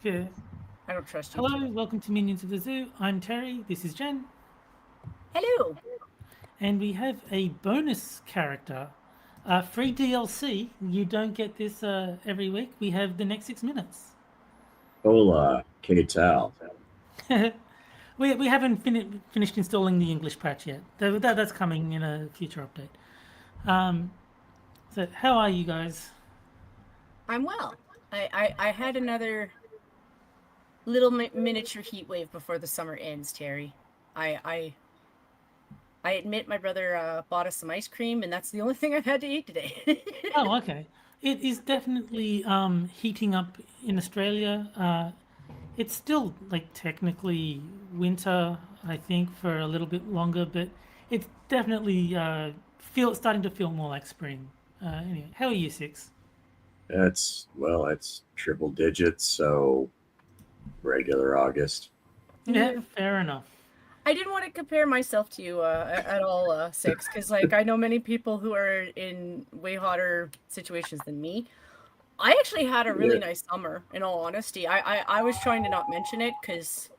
Yeah. I don't trust you Hello, too. welcome to Minions of the Zoo. I'm Terry, this is Jen, Hello. and we have a bonus character. Free DLC. You don't get this every week. We have the next 6 minutes. Hola, ¿qué tal? We haven't finished installing the English patch yet. That's coming in a future update. So, how are you guys? I'm well. I had another little miniature heat wave before the summer ends, Terry. I I I admit my brother bought us some ice cream, and that's the only thing I've had to eat today. Oh, okay. It is definitely heating up in Australia. It's still like technically winter, I think, for a little bit longer, but it's definitely starting to feel more like spring. Anyway, how are you, Six? It's triple digits, so regular August. Yeah, Yeah. fair enough. I didn't want to compare myself to you at all, Six, because like I know many people who are in way hotter situations than me. I actually had a Yeah. really nice summer, in all honesty. I was trying to not mention it because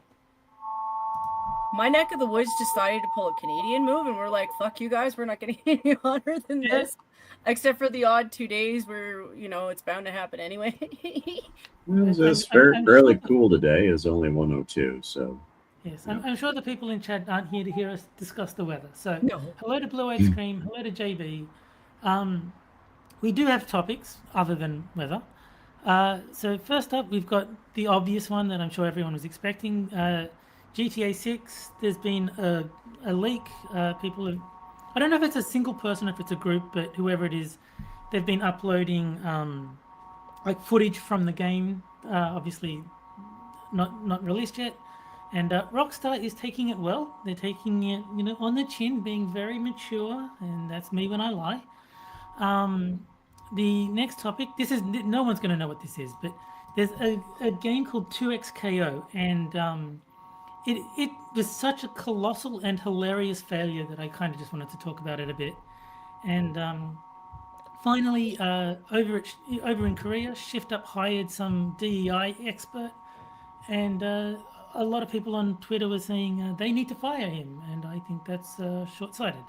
my neck of the woods decided to pull a Canadian move, and we're like, "Fuck you guys, we're not getting any hotter than Yeah. this," except for the odd 2 days where it's bound to happen anyway. I'm, It's I'm, I'm sure fairly the cool today. It's only 102, so yes, you I'm sure the people in chat aren't here to hear us discuss the weather. So, No. hello to Blue Ice Cream. Hello to JB. Um, we do have topics other than weather. So first up, we've got the obvious one that I'm sure everyone was expecting. GTA 6. There's been a leak. People have. I don't know if it's a single person, or if it's a group, but whoever it is, they've been uploading like footage from the game. Obviously, not released yet. And Rockstar is taking it well. They're taking it, on the chin, being very mature, and that's me when I lie. Um, the next topic. This is no one's going to know what this is, but there's a game called 2XKO, and it was such a colossal and hilarious failure that I kind of just wanted to talk about it a bit. And finally, over in Korea, Shift Up hired some DEI expert, and a lot of people on Twitter were saying they need to fire him, and I think that's short-sighted.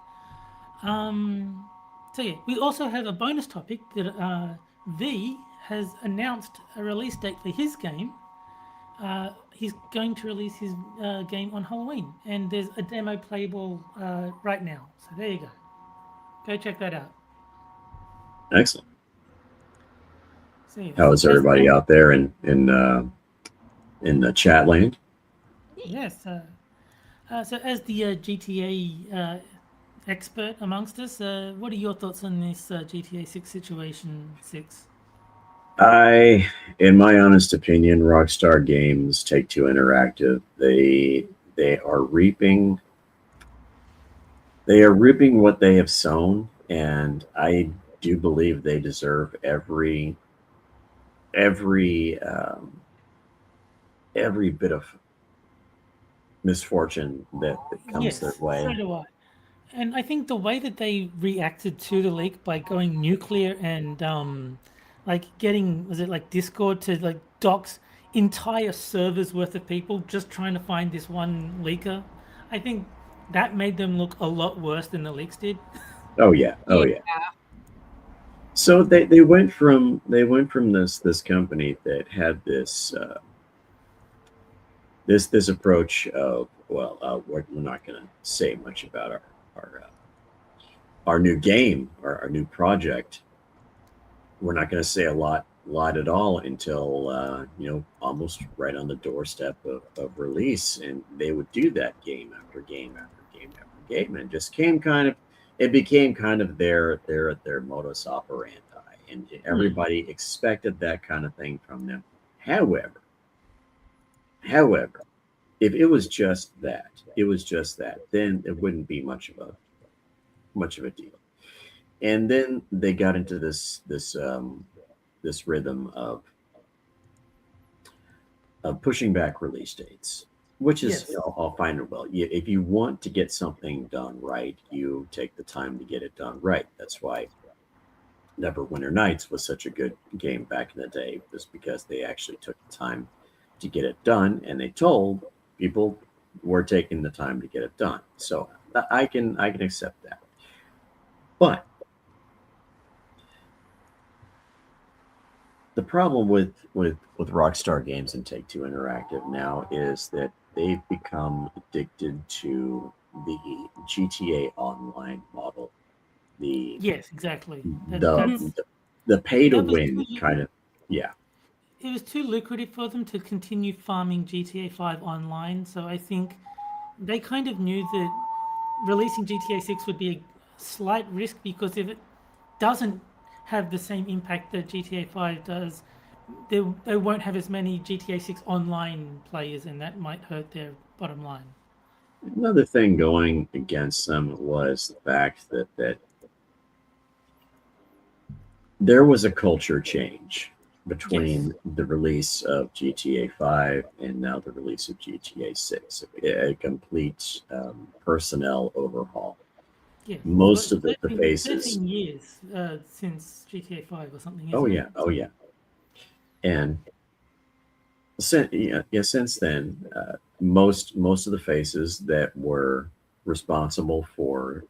So yeah, we also have a bonus topic that V has announced a release date for his game. He's going to release his game on Halloween, and there's a demo playable right now. So there you go. Go check that out. excellent. So yes, How is as everybody out there in the chat land? yes, so as the GTA expert amongst us, what are your thoughts on this GTA 6 situation? Six. In my honest opinion, Rockstar Games, Take Two Interactive, they are reaping what they have sown, and I do believe they deserve every every bit of misfortune that comes their Yes, so way. do I. And I think the way that they reacted to the leak by going nuclear and like getting, was it like Discord to like dox entire servers worth of people just trying to find this one leaker, I think that made them look a lot worse than the leaks did. Oh yeah, oh Yeah. yeah. So they went from this company that had this approach of, well, we're not going to say much about our our new game, our new project. We're not going to say a lot at all until almost right on the doorstep of release, and they would do that game after game after game after game, and it became kind of their modus operandi, and Hmm. everybody expected that kind of thing from them. However however if it was just that, then it wouldn't be much of a deal. And then they got into this rhythm of pushing back release dates, which is Yes. all fine and well. If you want to get something done right, you take the time to get it done right. That's why Neverwinter Nights was such a good game back in the day, was because they actually took the time to get it done, and they told people were taking the time to get it done. So I can accept that. But the problem with Rockstar Games and Take-Two Interactive now is that they've become addicted to the GTA Online model. Yes, exactly. The the pay to that was win kind of, yeah. it was too lucrative for them to continue farming GTA 5 online. So I think they kind of knew that releasing GTA 6 would be a slight risk, because if it doesn't have the same impact that GTA 5 does, they won't have as many GTA 6 online players, and that might hurt their bottom line. Another thing going against them was the fact that there was a culture change between Yes. the release of GTA 5 and now the release of GTA 6. A complete personnel overhaul. Yes. Most of the 13, faces. 13 years since GTA 5 or something, Oh isn't yeah, it? oh yeah. And since then, most of the faces that were responsible for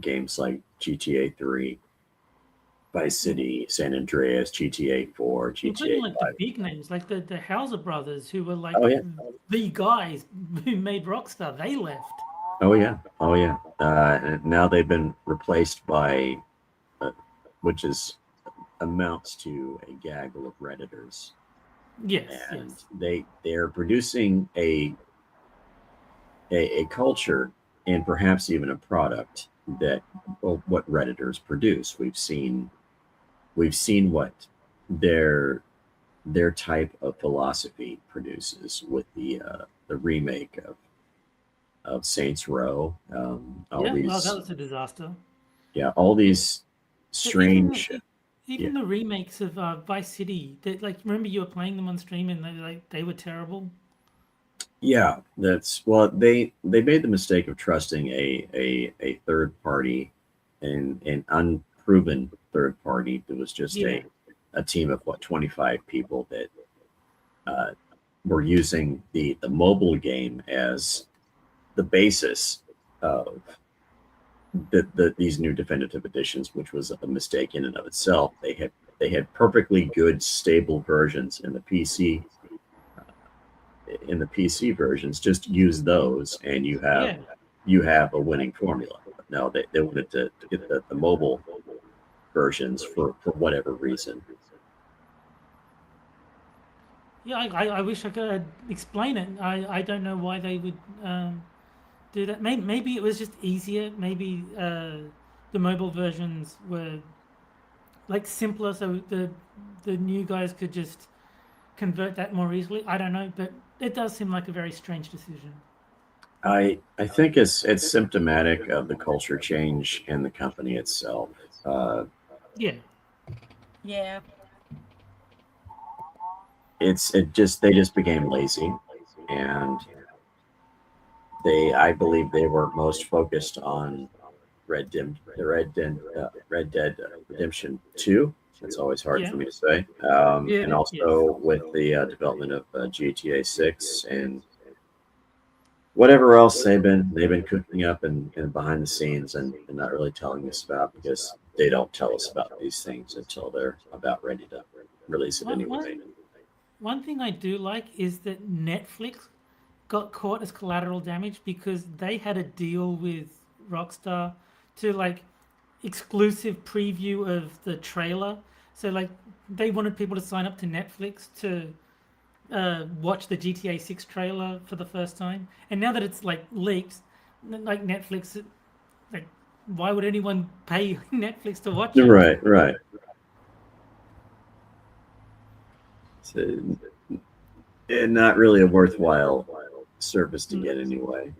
games like GTA 3, Vice City, San Andreas, GTA 4, Including GTA like the 5. big names, like the Hauser brothers, who were like Oh yeah, the guys who made Rockstar. They left. oh yeah, oh yeah. And now they've been replaced by, uh, which is amounts to a gaggle of redditors, Yes, and yes. they're producing a culture and perhaps even a product that, well, what redditors produce. We've seen what their type of philosophy produces with the remake of Saints Row. All Yeah, well, that these, was a disaster. yeah, all But, these but even strange, even yeah, the remakes of Vice City, that, like, remember you were playing them on stream and they were terrible. yeah. That's, well, they made the mistake of trusting a third party, and an unproven third party that was just Yeah, a team of what, 25 people that uh, were using the mobile game as the basis of these new definitive editions, which was a mistake in and of itself. They had perfectly good stable versions in the PC. In the PC versions, just use those, and yeah, you have a winning formula. But no, they wanted to get the mobile versions for whatever reason. yeah. I wish I could explain it. I don't know why they would do that. Maybe it was just easier. Maybe the mobile versions were like simpler, so the new guys could just convert that more easily. I don't know, but it does seem like a very strange decision. I think it's symptomatic of the culture change in the company itself. Uh, Yeah, Yeah. they just became lazy, and I believe they were most focused on Red Dead Redemption 2. That's always hard yeah, for me to say. And yes. also with the development of GTA 6 and whatever else they've been cooking up and behind the scenes, and not really telling us about, because they don't tell us about these things until they're about ready to release it One anyway. one one thing I do like is that Netflix got caught as collateral damage because they had a deal with Rockstar to like exclusive preview of the trailer. So like they wanted people to sign up to Netflix to watch the GTA 6 trailer for the first time. And now that it's like leaked, like Netflix, like why would anyone pay Netflix to watch it? Right, right. So, not really a worthwhile service to get anyway.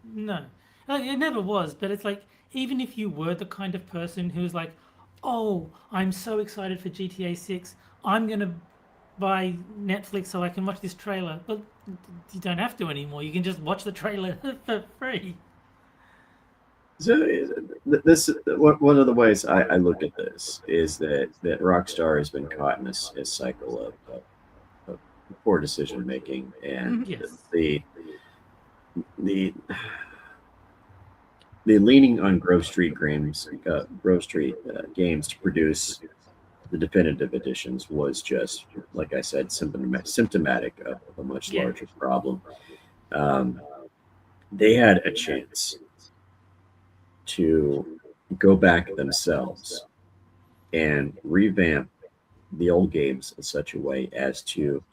No, it never was. But it's like, even if you were the kind of person who's like, "Oh, I'm so excited for GTA 6. I'm gonna buy Netflix so I can watch this trailer." But you don't have to anymore. You can just watch the trailer for free. So this, one of the ways I look at this is that Rockstar has been caught in a cycle of poor decision making, and Yes. the the leaning on Grove Street games to produce the definitive editions was just, like I said, symptomatic of a much Yeah. larger problem. Um, they had a chance to go back themselves and revamp the old games in such a way as to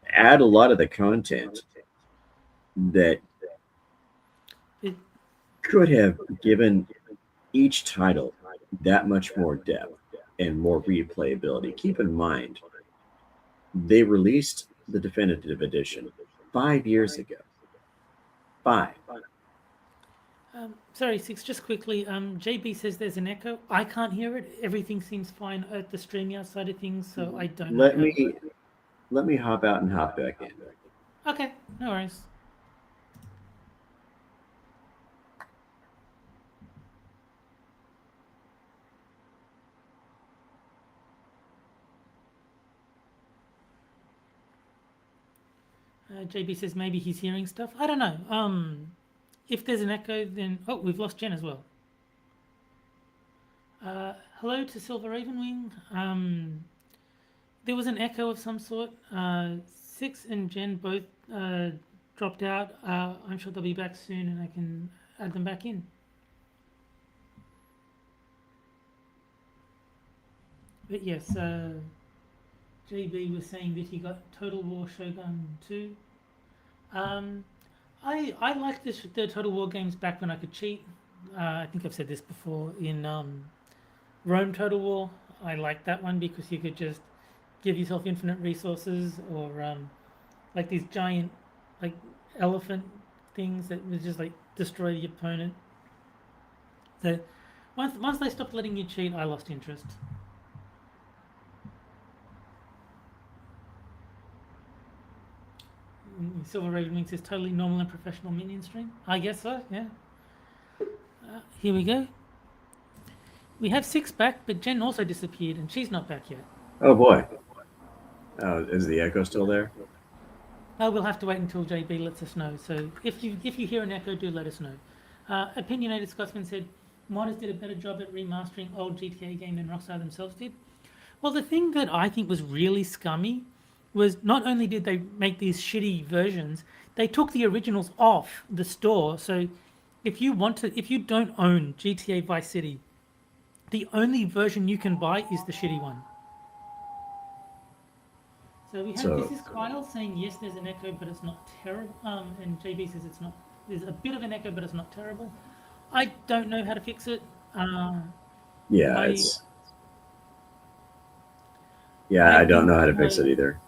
add a lot of the content that It, could have given each title that much more depth and more replayability. Keep in mind, they released the definitive edition 5 years ago. 5. sorry, Six, just quickly. JB says there's an echo. I can't hear it. Everything seems fine at the StreamYard side of things, so I don't know. Let me hop out and hop back in. Okay, no worries. JB says maybe he's hearing stuff. I don't know. If there's an echo, then we've lost Jen as well. Hello to Silver Ravenwing. There was an echo of some sort. Six and Jen both dropped out. I'm sure they'll be back soon, and I can add them back in. But yes, JB was saying that he got Total War Shogun 2. I liked the Total War games back when I could cheat. I think I've said this before in Rome Total War. I liked that one because you could just give yourself infinite resources, or like these giant like elephant things that would just like destroy the opponent. So once they stopped letting you cheat, I lost interest. Silver Raven Wings is totally normal and professional minion stream. I guess so, yeah. Here we go. We have Six back, but Jen also disappeared, and she's not back yet. Oh boy. Oh, is the echo still there? We'll have to wait until JB lets us know. So if you hear an echo, do let us know. Opinionated Scotsman said, MotZ did a better job at remastering old GTA game than Rockstar themselves did. Well, the thing that I think was really scummy was not only did they make these shitty versions, they took the originals off the store. So if you don't own GTA Vice City, the only version you can buy is the shitty one. So we have this is Kyle saying yes, there's an echo, but it's not terrible. And JB says it's not. There's a bit of an echo, but it's not terrible. I don't know how to fix it. I don't know how to fix it either.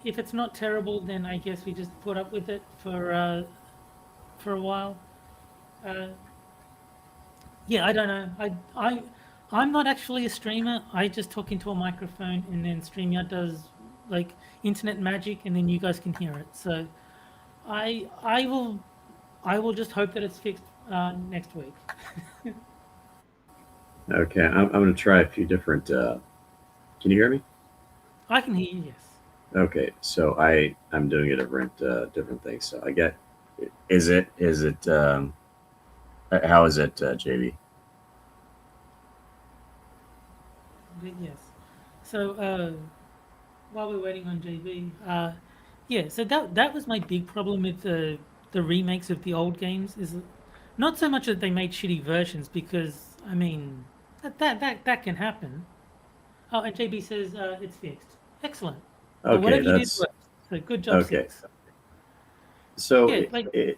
If it's not terrible, then I guess we just put up with it for a while. I don't know. I'm not actually a streamer. I just talk into a microphone, and then StreamYard does like internet magic, and then you guys can hear it. So I will just hope that it's fixed next week. Okay, I'm going to try a few different. Can you hear me? I can hear you. Yes. Okay, so I'm doing a different thing. So I get, is it how is it, JB? Yes. So while we're waiting on JB, so that was my big problem with the remakes of the old games, is not so much that they made shitty versions, because I mean that can happen. Oh, and JB says it's fixed. Excellent. Okay, whatever you did worked. So good job, okay. Six. So Yeah, like you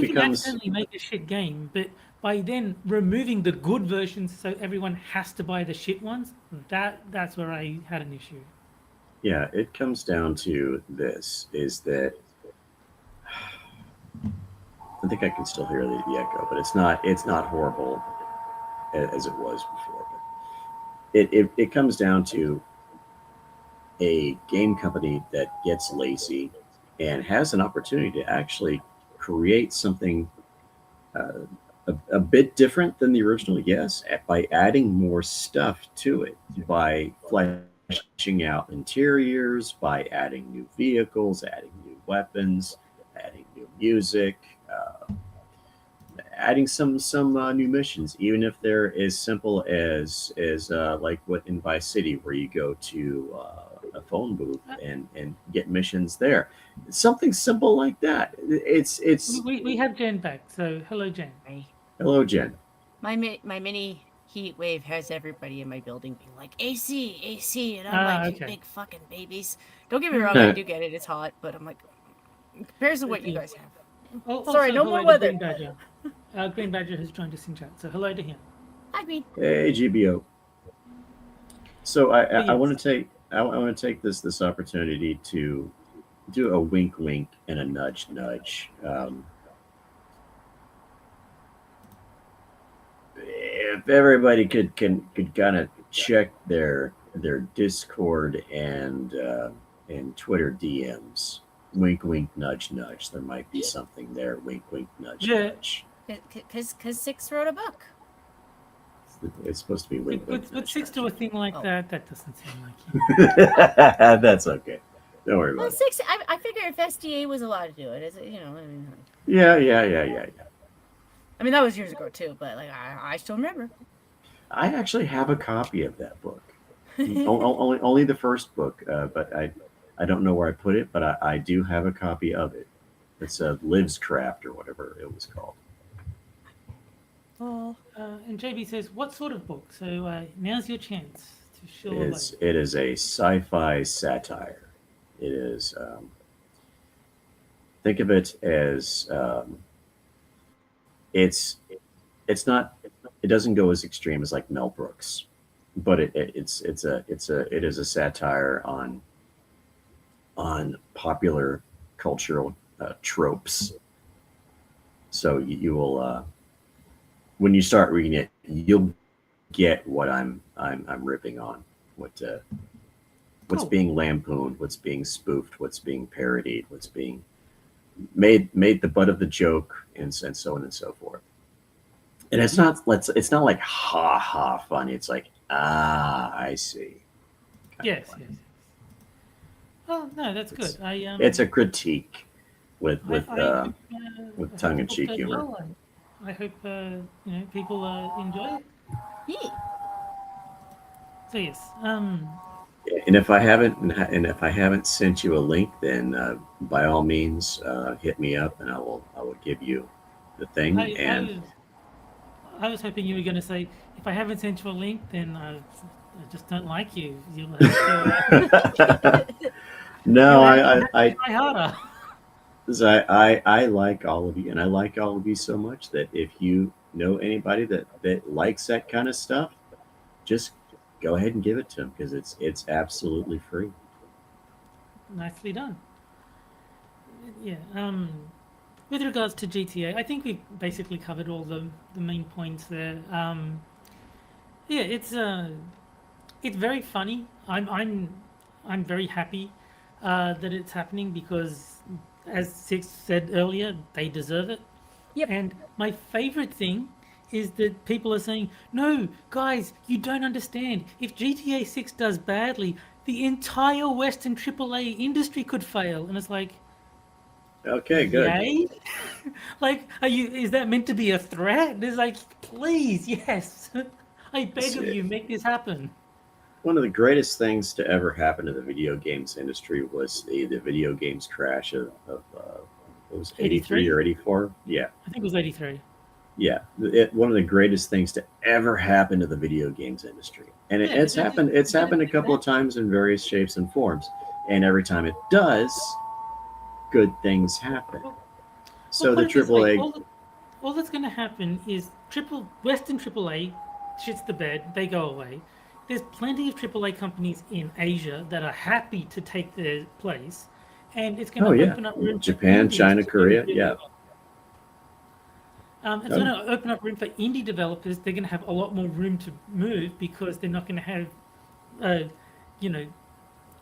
can accidentally make a shit game, but by then removing the good versions, so everyone has to buy the shit ones, that's where I had an issue. Yeah, it comes down to this: is that I think I can still hear the echo, but it's not horrible as it was before. But it comes down to a game company that gets lazy and has an opportunity to actually create something a bit different than the original, yes, by adding more stuff to it, by fleshing fleshing out interiors, by adding new vehicles, adding new weapons, adding new music, adding some new missions, even if they're as simple as like what in Vice City, where you go to a phone booth and get missions there. Something simple like that. It's We have Jen back, so hello, Jen. Right. hello, Jen. My mini heat wave has everybody in my building being like AC, and I'm like, you Okay. big fucking babies. Don't get me wrong, I do get it. It's hot, but I'm like, in comparison to what you guys have. Sorry, no more hello to weather. Green Badger. Green Badger has joined us in chat, so hello to him. I mean, Hey, GBO. So I Yes. want to take this opportunity to do a wink and a nudge. If everybody could kind of check their Discord and Twitter DMs, wink, nudge. There might be something there. Wink, nudge, Yeah. nudge. because Six wrote a book. It's supposed to be wink, With nudge, Six to nudge. a thing like Oh. that doesn't seem like you. That's okay. Don't worry Well, about it. Six. I figure if SDA was allowed to do it, is it? You know, I mean, Yeah. I mean that was years ago too, but like I still remember. I actually have a copy of that book. Only the first book, but I don't know where I put it, but I do have a copy of it. It's a Liv's Craft or whatever it was called. Oh. And JB says, what sort of book? So now's your chance to show It is a sci-fi satire. It is. Think of it as it's not. It doesn't go as extreme as like Mel Brooks, but it is a satire on popular cultural tropes. So you will when you start reading it, you'll get what I'm ripping on. What's Cool. being lampooned, what's being spoofed, what's being parodied, what's being made the butt of the joke, and so on and so forth. And it's not like ha ha funny. It's like I see. kind of Yes. funny. Oh no, that's good. It's a critique with I hope, tongue-in-cheek the book does humor. well. I hope people enjoy it. Yeah. So yes, And if I haven't sent you a link, then by all means hit me up, and I will give you the thing. I was hoping you were going to say, if I haven't sent you a link, then I just don't like you. You'll have to No, try harder. I like all of you, and I like all of you so much that if you know anybody that likes that kind of stuff, just go ahead and give it to them, because it's absolutely free. Nicely done. Yeah. With regards to GTA, I think we've basically covered all the main points there. Yeah, it's very funny. I'm very happy that it's happening because, as Six said earlier, they deserve it. Yep. And my favorite thing is that people are saying, no, guys, you don't understand. If GTA 6 does badly, the entire Western AAA industry could fail. And it's like, Okay, good. yay? Like, is that meant to be a threat? It's like, please, yes. I beg of you, make this happen. One of the greatest things to ever happen to the video games industry was the video games crash of it was 83 or 84. Yeah. I think it was 83. Yeah, one of the greatest things to ever happen to the video games industry, and Yeah, it's it- happened. It's happened a couple of times in various shapes and forms, and every time it does, good things happen. So Well, the put it this way, AAA, all that's going to happen is Western AAA shits the bed, they go away. There's plenty of AAA companies in Asia that are happy to take their place, and it's going to oh yeah, open up room for Japan, indies China, to do Korea, really yeah. well. It's going to open up room for indie developers. They're going to have a lot more room to move because they're not going to have, you know,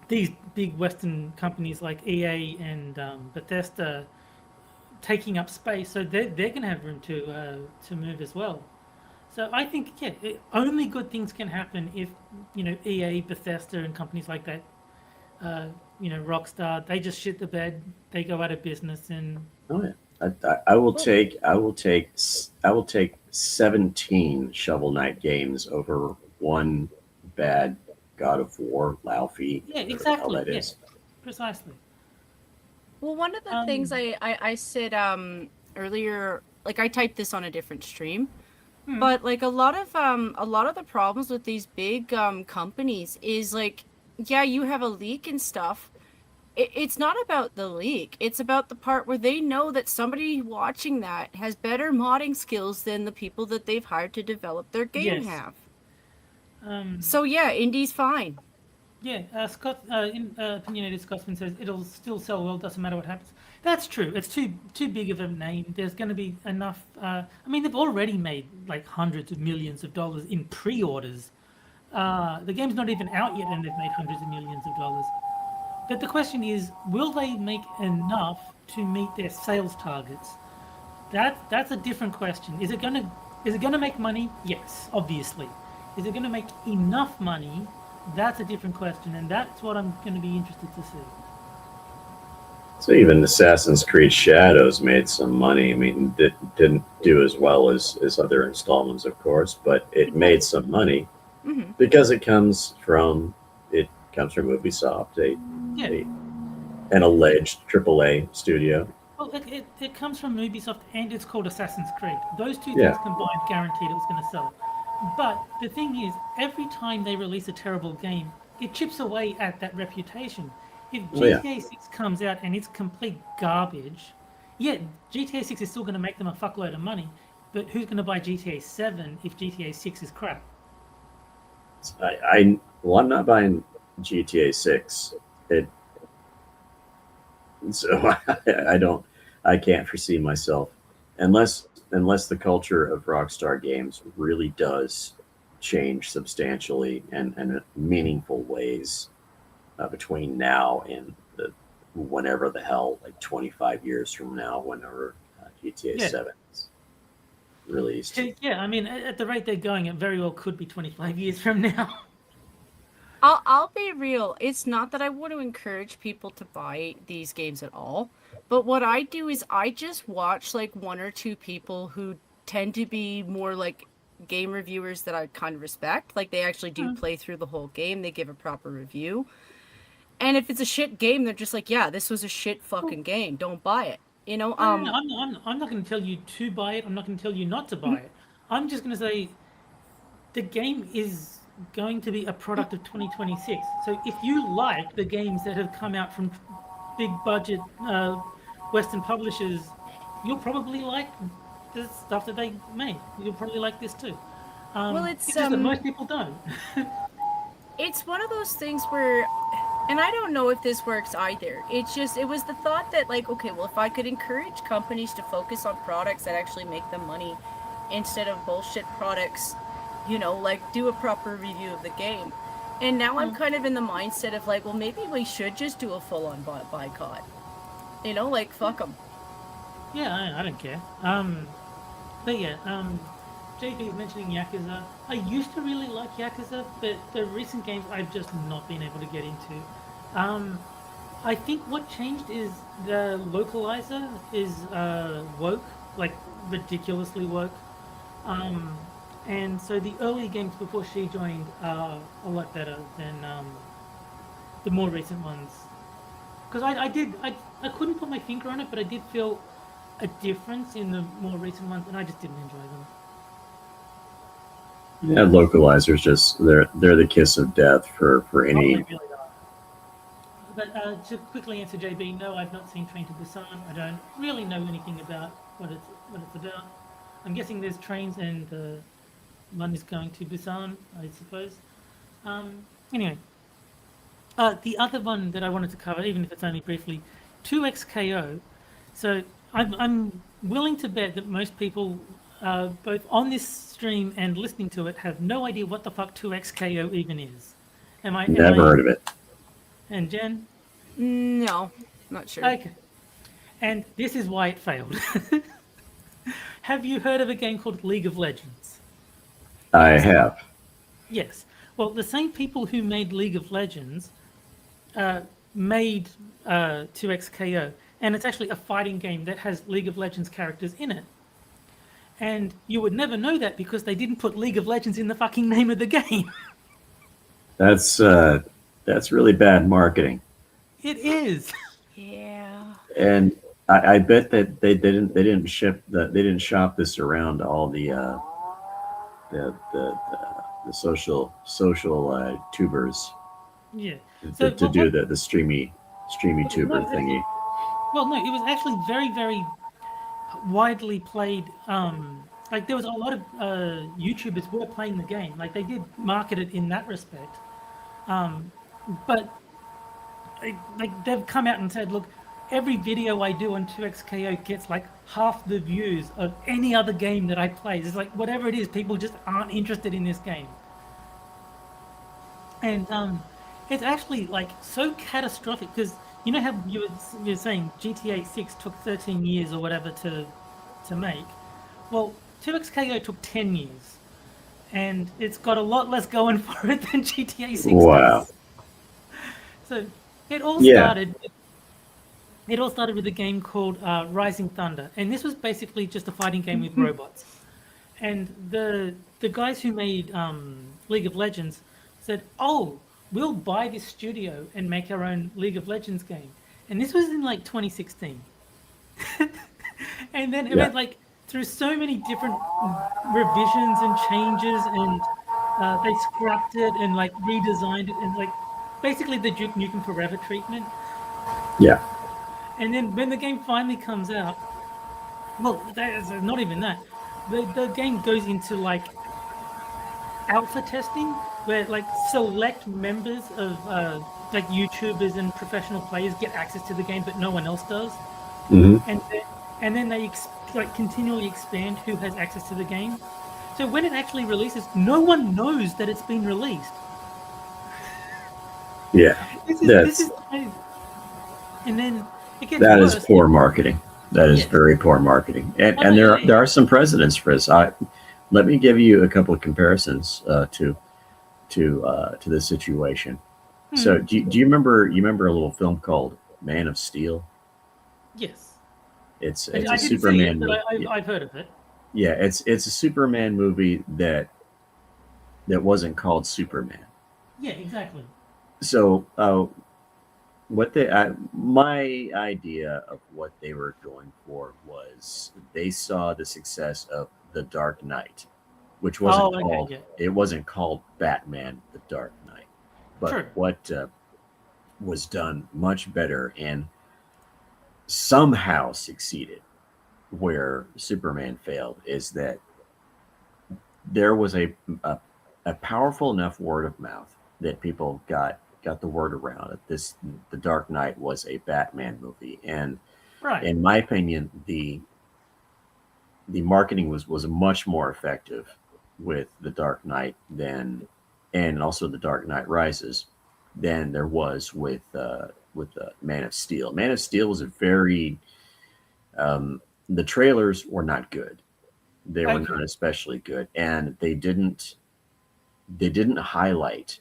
these big Western companies like EA and Bethesda taking up space. So they're going to have room to move as well. So I think, yeah, only good things can happen if, EA, Bethesda, and companies like that, uh, Rockstar, they just shit the bed, they go out of business, and Oh yeah. I will Well, take I will take I will take 17 Shovel Knight games over one bad God of War, Laufey, yeah, whatever the hell exactly, that yeah, is. precisely. well, one of the things Um, I said earlier, like I typed this on a different stream, hmm, but like a lot of the problems with these big companies is like, yeah, you have a leak and stuff. It's not about the leak. It's about the part where they know that somebody watching that has better modding skills than the people that they've hired to develop their game yes. have. Um, So yeah, indie's fine. Yeah, opinionated Scotsman says it'll still sell well, doesn't matter what happens. That's true. It's too big of a name. There's going to be enough. I mean, they've already made like hundreds of millions of dollars in pre-orders. The game's not even out yet, and they've made hundreds of millions of dollars. But the question is, will they make enough to meet their sales targets? That's a different question. Is it gonna make money? Yes, obviously. Is it gonna make enough money? That's a different question, and that's what I'm gonna be interested to see. So even Assassin's Creed Shadows made some money. I mean, it didn't do as well as other installments, of course, but it made Exactly. some money Hmm. because it comes from Ubisoft, Yeah. a an alleged AAA studio. Well, it comes from Ubisoft, and it's called Assassin's Creed. Those two Yeah. things combined guaranteed it was gonna sell. But the thing is, every time they release a terrible game, it chips away at that reputation. If Oh yeah. GTA 6 comes out and it's complete garbage, yeah, GTA 6 is still going to make them a fuckload of money, but who's going to buy GTA 7 if GTA 6 is crap? Well, I'm not buying GTA 6. It so I can't foresee myself unless the culture of Rockstar games really does change substantially and in meaningful ways between now and whenever the hell, like 25 years from now, whenever GTA Yeah. 7 is released. Yeah, I mean, at the rate they're going, it very well could be 25 years from now. I'll be real. It's not that I want to encourage people to buy these games at all, but what I do is I just watch like one or two people who tend to be more like game reviewers that I kind of respect. Like they actually do Hmm. play through the whole game, they give a proper review. And if it's a shit game, they're just like, yeah, this was a shit Well, fucking game. Don't buy it. You know, no, I'm not going to tell you to buy it. I'm not going to tell you not to buy it. I'm just going to say the game is going to be a product of 2026. So if you like the games that have come out from big budget Western publishers, you'll probably like the stuff that they made. You'll probably like this too. well, It's just that most people don't. it's one of those things where, and I don't know if this works either. It's just, it was the thought that, like, okay, well, if I could encourage companies to focus on products that actually make them money instead of bullshit products, you know, like do a proper review of the game. And now I'm Mm, kind of in the mindset of like, well, maybe we should just do a full on boycott. You know, like, fuck them. yeah, I don't care. But yeah, JB is mentioning Yakuza. I used to really like Yakuza, but the recent games I've just not been able to get into. Um, I think what changed is the localizer is woke, like ridiculously woke. Um, and so the early games before she joined are a lot better than the more recent ones. Because I couldn't put my finger on it, but I did feel a difference in the more recent ones, and I just didn't enjoy them. Yeah, localizers just they're the kiss of death for Oh, they any. really are. But to quickly answer JB, no, I've not seen Train to Busan. I don't really know anything about what it's about. I'm guessing there's trains and one is going to Busan, I suppose. Anyway, the other one that I wanted to cover, even if it's only briefly, 2XKO. So I'm willing to bet that most people, both on this stream and listening to it, have no idea what the fuck 2XKO even is. Am I? Am Never I? heard of it. And Jen? No, not sure. Okay. And this is why it failed. Have you heard of a game called League of Legends? I have. Yes. Well, the same people who made League of Legends made 2XKO, and it's actually a fighting game that has League of Legends characters in it. And you would never know that because they didn't put League of Legends in the fucking name of the game. That's really bad marketing. It is. Yeah. And I bet that they didn't shop this around to all the the, the, the social tubers Yeah. to, So to do the streamy tuber thingy. well, no, it was actually very, very widely played. Like there was a lot of YouTubers were playing the game. Like they did market it in that respect. But like they've come out and said, look, every video I do on 2XKO gets like half the views of any other game that I play. It's like whatever it is, people just aren't interested in this game. And it's actually like so catastrophic because you know how you're saying GTA 6 took 13 years or whatever to make. Well, 2XKO took 10 years, and it's got a lot less going for it than GTA 6 Wow. does. So it all Yeah. started. It all started with a game called Rising Thunder, and this was basically just a fighting game with robots. And the guys who made League of Legends said, "Oh, we'll buy this studio and make our own League of Legends game." And this was in like 2016. And then it Yeah. went like through so many different revisions and changes, and they scrapped it and like redesigned it, and like basically the Duke Nukem Forever treatment. Yeah. And then when the game finally comes out, well, not even that. The game goes into like alpha testing, where like select members of like YouTubers and professional players get access to the game, but no one else does. Hmm. And then they like continually expand who has access to the game. So when it actually releases, no one knows that it's been released. Yeah. This is and then it gets That worse. is poor marketing. That is Yes. very poor marketing. And Oh, and yeah. there are some precedents for this. Let me give you a couple of comparisons to this situation. So do you remember a little film called Man of Steel? Yes. It's I a didn't see Superman it, but movie. I've heard of it. Yeah, it's a Superman movie that wasn't called Superman. Yeah, exactly. So my idea of what they were going for was they saw the success of The Dark Knight, which wasn't Oh, okay, called yeah. it wasn't called Batman The Dark Knight, but True. what was done much better and somehow succeeded where Superman failed is that there was a powerful enough word of mouth that people got the word around it. The Dark Knight was a Batman movie, and Right. in my opinion, the marketing was much more effective with the Dark Knight and also the Dark Knight Rises than there was with Man of Steel. Man of Steel was a very the trailers were not good. They were Okay. not especially good, and they didn't highlight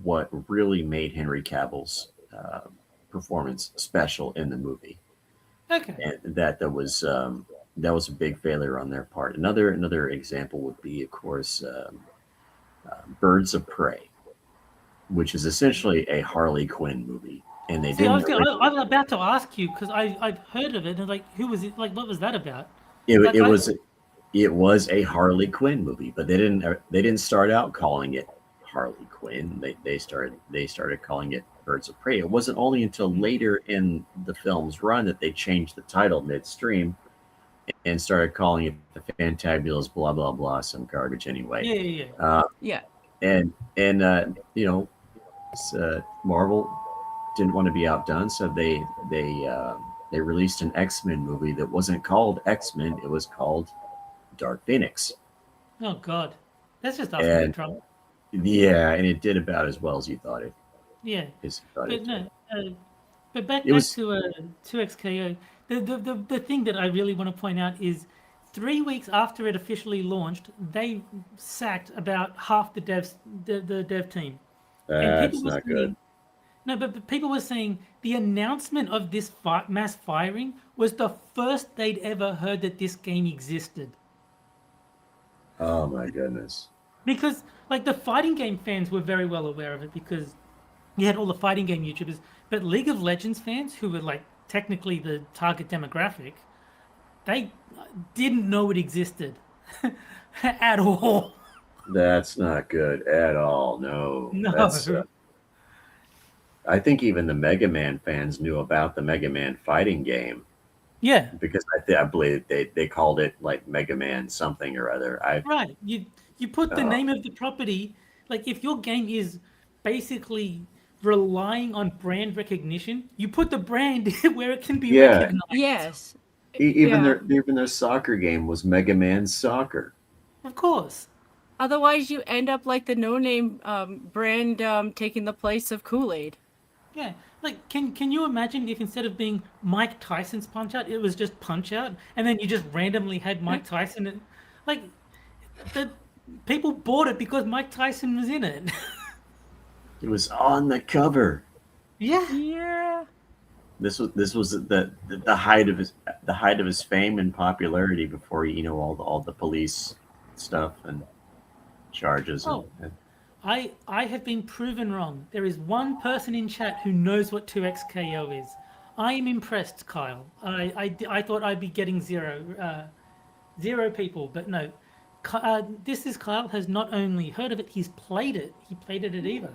what really made Henry Cavill's performance special in the movie, Okay. and that was a big failure on their part. Another example would be, of course, Birds of Prey, which is essentially a Harley Quinn movie, and they See, I didn't. was about to ask you because I've heard of it and like, who was it? Like, what was that about? It Like, was a Harley Quinn movie, but they didn't start out calling it Harley Quinn. They started calling it Birds of Prey. It wasn't only until later in the film's run that they changed the title midstream and started calling it the Fantabulous blah blah blah, some garbage anyway. Yeah. Yeah. And Marvel didn't want to be outdone, so they released an X-Men movie that wasn't called X-Men. It was called Dark Phoenix. Oh God, that's just asking for And trouble. yeah, and it did about as well as you thought it. Yeah, As you thought but it no. did. But back It was to 2XKO. The thing that I really want to point out is 3 weeks after it officially launched, they sacked about half the dev team. And people That's were not good. saying, no, but people were saying the announcement of this mass firing was the first they'd ever heard that this game existed. Oh my goodness. Because, like, the fighting game fans were very well aware of it because you had all the fighting game YouTubers, but League of Legends fans, who were, like, technically the target demographic, they didn't know it existed at all. That's not good at all. No, No. that's. I think even the Mega Man fans knew about the Mega Man fighting game Yeah, because I believe they called it like Mega Man something or other. right. You put the Uh, name of the property, like if your game is basically relying on brand recognition, you put the brand where it can be yeah, recognized. Yes. even Yeah. their soccer game was Mega Man Soccer. Of course. Otherwise, you end up like the no-name brand taking the place of Kool-Aid. Yeah. Like can you imagine if instead of being Mike Tyson's Punch Out, it was just Punch Out, and then you just randomly had Mike Tyson and like the people bought it because Mike Tyson was in it. It was on the cover. Yeah. Yeah. This was the height of his fame and popularity before all the police stuff and charges Oh, and I have been proven wrong. There is one person in chat who knows what 2XKO is. I am impressed, Kyle. I thought I'd be getting zero people, but no. This is Kyle has not only heard of it, he's played it. He played it at Evo.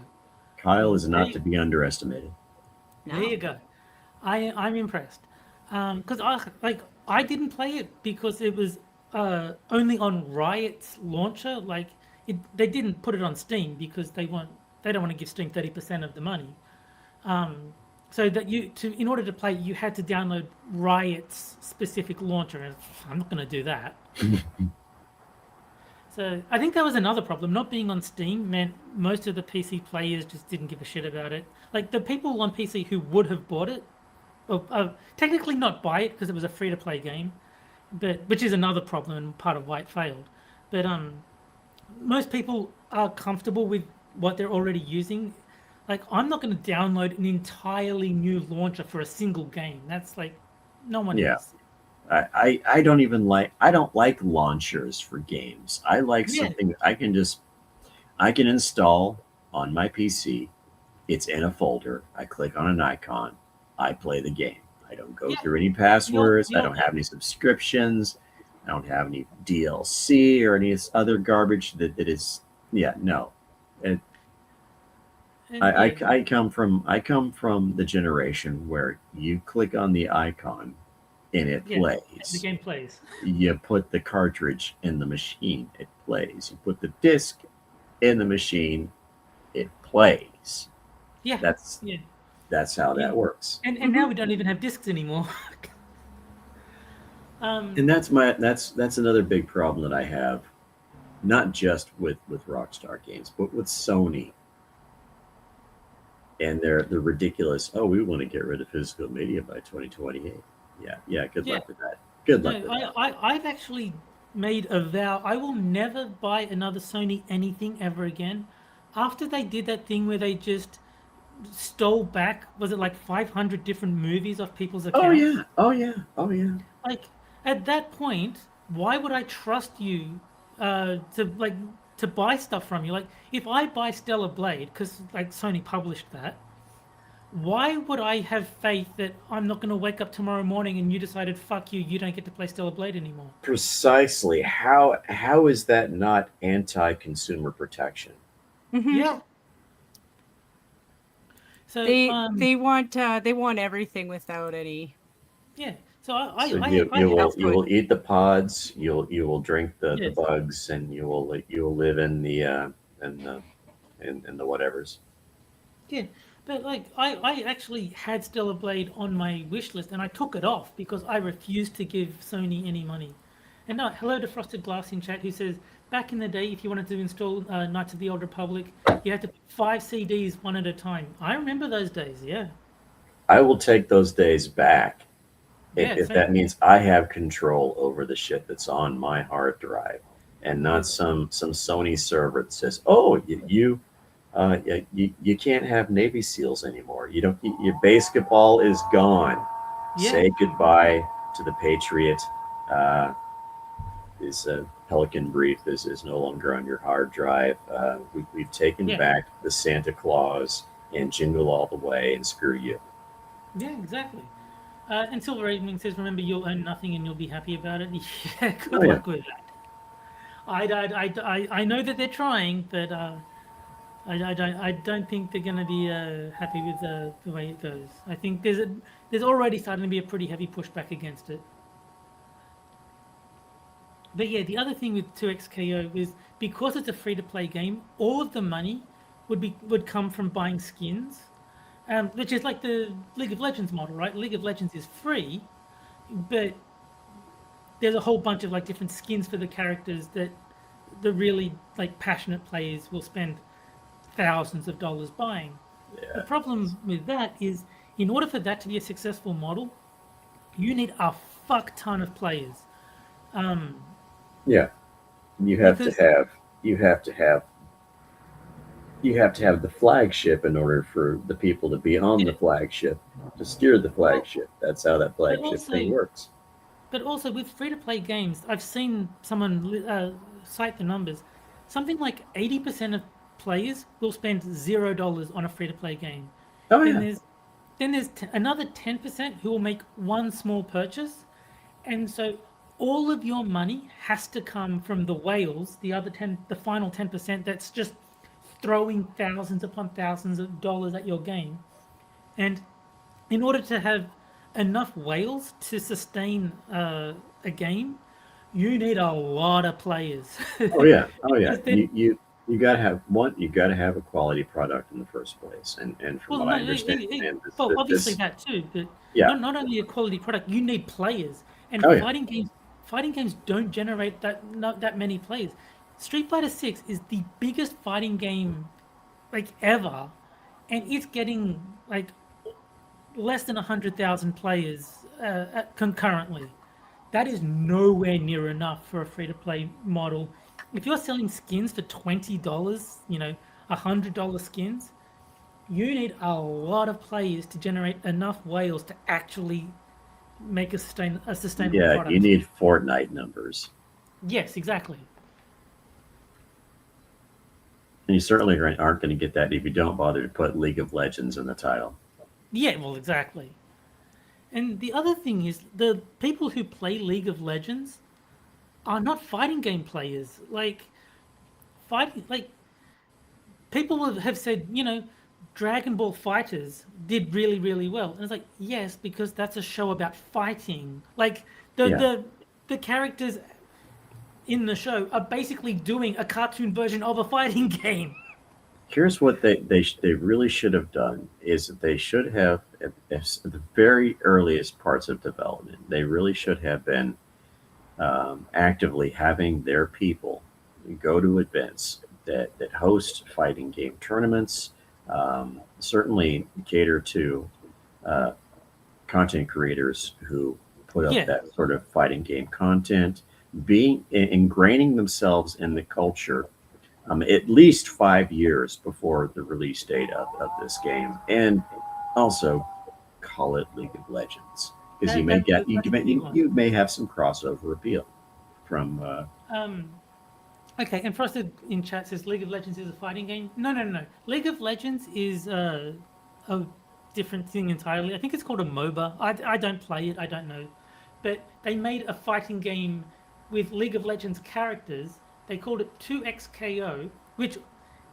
Kyle is There not you, to be underestimated. there you go. I'm impressed. Because I didn't play it because it was only on Riot's launcher. Like they didn't put it on Steam because they don't want to give Steam 30% of the money. So that in order to play, you had to download Riot's specific launcher, and I'm not going to do that. So I think that was another problem. Not being on Steam meant most of the PC players just didn't give a shit about it. Like the people on PC who would have bought it, well, technically not buy it because it was a free-to-play game, but which is another problem and part of why it failed. But most people are comfortable with what they're already using. Like I'm not going to download an entirely new launcher for a single game. That's like no one Yeah. is. I don't like launchers for games. I like Yeah, something I can install on my PC. It's in a folder. I click on an icon. I play the game. I don't go yeah. through any You'll passwords. I you'll don't have any subscriptions. I don't have any DLC or any other garbage that is no. It, and yeah, I come from the generation where you click on the icon and it yeah. The plays. game plays. You put the cartridge in the machine, it plays. You put the disc in the machine, it plays. Yeah, That's yeah. how You that works. and now we don't even have discs anymore. um, And that's another big problem that I have, not just with Rockstar games, but with Sony and their ridiculous. Oh, we want to get rid of physical media by 2028. Yeah. Good yeah. luck with that. Good luck No, with that. I've actually made a vow. I will never buy another Sony anything ever again. After they did that thing where they just stole back, was it like 500 different movies off people's Oh accounts? yeah. Oh yeah. Oh yeah. Like at that point, why would I trust you to buy stuff from you? Like if I buy Stellar Blade because like Sony published that, why would I have faith that I'm not going to wake up tomorrow morning and you decided fuck you, you don't get to play Stellar Blade anymore? Precisely. How is that not anti-consumer protection? Mm-hmm. Yeah. So They want everything without any. yeah. So I So I, you I you have will you will eat the pods, you will drink the yes. bugs, and you will live in the in the whatevers. Yeah, but like I actually had Stellar Blade on my wish list and I took it off because I refused to give Sony any money. And no, hello to Frosted Glass in chat who says back in the day if you wanted to install Knights of the Old Republic, you had to put 5 CDs one at a time. I remember those days. Yeah. I will take those days back. Yeah, If same. that means I have control over the shit that's on my hard drive, and not some Sony server that says, "Oh, you can't have Navy SEALs anymore. You don't. Your basketball is gone. Yeah, Say goodbye to the Patriot. Uh, this Pelican brief is no longer on your hard drive. We've taken yeah, back the Santa Claus and Jingle All the Way, and screw you." yeah, exactly. And Silver Evening says, "Remember, you'll earn nothing and you'll be happy about it." Yeah, Oh good yeah, luck with that. I know that they're trying, but I don't think they're going to be happy with the way it goes. I think there's already starting to be a pretty heavy pushback against it. But yeah, the other thing with 2XKO is because it's a free to play game, all of the money would come from buying skins, which is like the League of Legends model, right? League of Legends is free, but there's a whole bunch of like different skins for the characters that the really like passionate players will spend thousands of dollars buying. The yeah, problem with that is, in order for that to be a successful model, you need a fuck ton of players. Um, yeah. You have to because have you have to have you have to have the flagship in order for the people to be on yeah, the flagship to steer the well, flagship. That's how that but flagship also thing works. but also with free to play games, I've seen someone cite the numbers. Something like 80% of players will spend $0 on a free to play game. Oh Then yeah, there's another 10% who will make one small purchase, and so all of your money has to come from the whales, the final 10% that's just throwing thousands upon thousands of dollars at your game. And in order to have enough whales to sustain a game, you need a lot of players. oh yeah, oh yeah. Because then, You got to have one. You got to have a quality product in the first place. And from well, what no, I understand, man, well, obviously this that too, but yeah. not only a quality product, you need players, and Oh yeah, fighting games don't generate not that many players. Street Fighter 6 is the biggest fighting game like ever, and it's getting like less than 100,000 players concurrently. That is nowhere near enough for a free to play model. If you're selling skins for $20, $100 skins, you need a lot of players to generate enough whales to actually make a sustainable yeah. You product. need Fortnite numbers, Yes, exactly. and you certainly aren't going to get that if you don't bother to put League of Legends in the title. Yeah, well, exactly. And the other thing is the people who play League of Legends are not fighting game players. Like people have said, Dragon Ball Fighters did really, really well. And it's like, yes, because that's a show about fighting. Like the Yeah. the the characters in the show are basically doing a cartoon version of a fighting game. Here's what they really should have done is that they should have at the very earliest parts of development. They really should have been actively having their people go to events that host fighting game tournaments. Certainly cater to uh, content creators who put up Yeah, that sort of fighting game content, being ingraining themselves in the culture at least 5 years before the release date of this game, and also call it League of Legends because you that may that's get the, that's the big one. you may have some crossover appeal from Um, okay, and Frosted in chat says League of Legends is a fighting game. No, no, no, no. League of Legends is a different thing entirely. I think it's called a MOBA. I don't play it. I don't know, but they made a fighting game with League of Legends characters. They called it 2XKO, which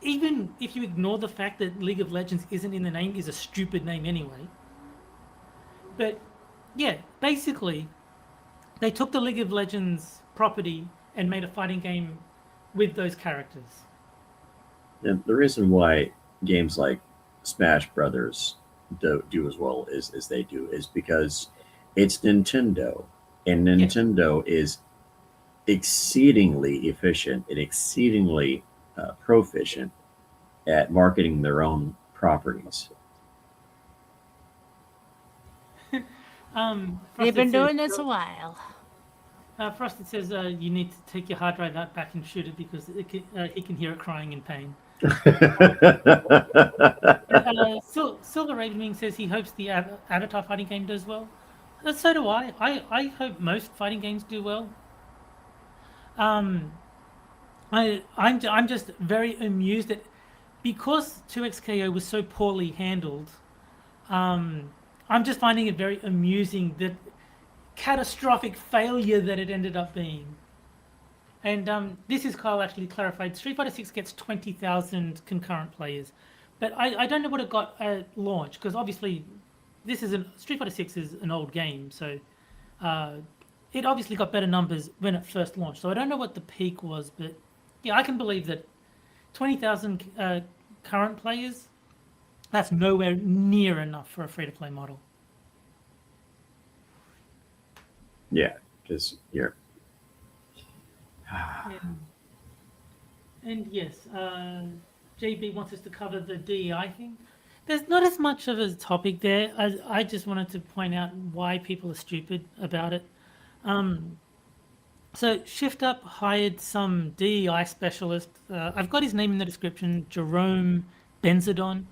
even if you ignore the fact that League of Legends isn't in the name, is a stupid name anyway. But yeah, basically they took the League of Legends property and made a fighting game with those characters. and the reason why games like Smash Brothers do as well as they do is because it's Nintendo, and Yeah, Nintendo is exceedingly efficient and exceedingly proficient at marketing their own properties. They've Frosted been says, doing this a while. Frosted says you need to take your hard drive out back and shoot it because he can hear it crying in pain. Silver Raven says he hopes the Avatar fighting game does well. So do I. I hope most fighting games do well. I'm just very amused at because 2XKO was so poorly handled. I'm just finding it very amusing that catastrophic failure that it ended up being. And this is Kyle actually clarified. Street Fighter 6 gets 20,000 concurrent players, but I don't know what it got at launch because obviously Street Fighter 6 is an old game, so it obviously got better numbers when it first launched. So I don't know what the peak was, but yeah, I can believe that 20,000 current players, that's nowhere near enough for a free-to-play model. Yeah, because you're. And yes, JB wants us to cover the DEI thing. There's not as much of a topic there. I just wanted to point out why people are stupid about it. So Shift Up hired some DEI specialist. I've got his name in the description, Jerome Benzadon.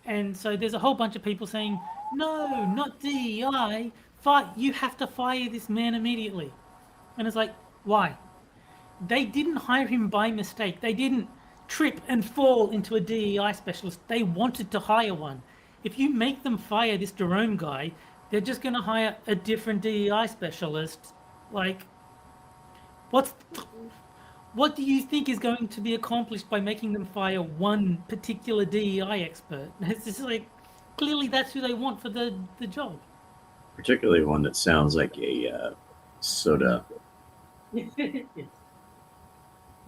And so there's a whole bunch of people saying, no, not DEI. You have to fire this man immediately. And it's like, why? They didn't hire him by mistake. They didn't trip and fall into a DEI specialist. They wanted to hire one. If you make them fire this Jerome guy, they're just going to hire a different DEI specialist. Like, what do you think is going to be accomplished by making them fire one particular DEI expert? It's just like, clearly that's who they want for the job. Particularly one that sounds like a soda. Yes.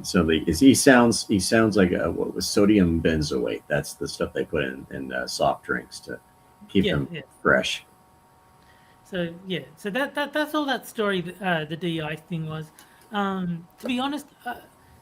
So he sounds like what was sodium benzoate. That's the stuff they put in soft drinks to keep them fresh. So yeah, so that's all that story. The DEI thing was. To be honest,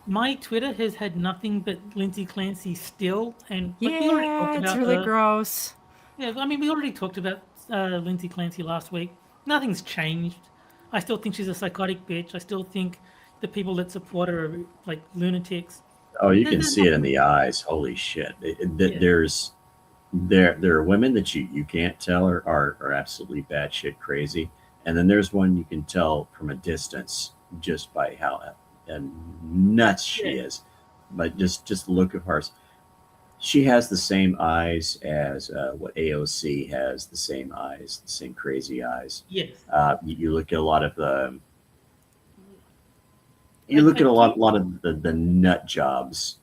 my Twitter has had nothing but Lindsay Clancy still, and we already talked about it's really gross. Yeah, I mean we already talked about Lindsay Clancy last week. Nothing's changed. I still think she's a psychotic bitch. I still think the people that support her are like lunatics. Oh, you can see it in the eyes. Holy shit! There are women that you can't tell are absolutely batshit crazy, and then there's one you can tell from a distance just by how nuts she is. But just look at her. She has the same eyes as what AOC has. The same eyes, the same crazy eyes. Yes. You look at a lot of the. You look at a lot of the nut jobs.